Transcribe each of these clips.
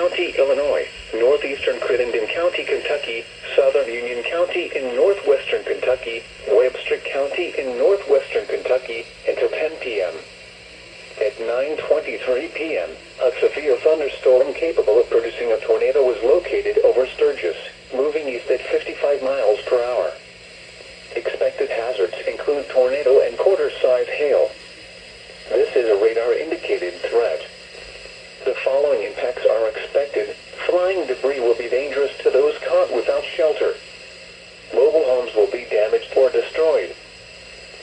County, Illinois, northeastern Crittenden County, Kentucky, southern Union County in northwestern Kentucky, Webster County in northwestern Kentucky until 10 p.m. At 9:23 p.m., a severe thunderstorm capable of producing a tornado was located over Sturgis, moving east at 55 miles per hour. Expected hazards include tornado and quarter-size hail. This is a radar-indicated threat. The following impacts are expected. Flying debris will be dangerous to those caught without shelter. Mobile homes will be damaged or destroyed.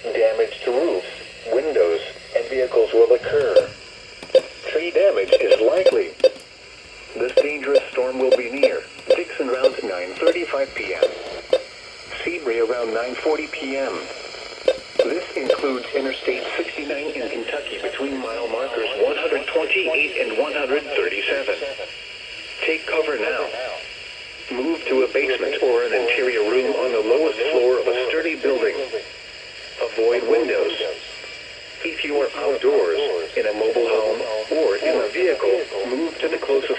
Damage to roofs, windows, and vehicles will occur. Tree damage is likely. This dangerous storm will be near Dixon around 9:35 p.m. Seabury around 9:40 p.m. This includes Interstate 69 in Kentucky between mile markers 128 and 137. Take cover now. Move to a basement or an interior room on the lowest floor of a sturdy building. Avoid windows. If you are outdoors, in a mobile home, or in a vehicle, move to the closest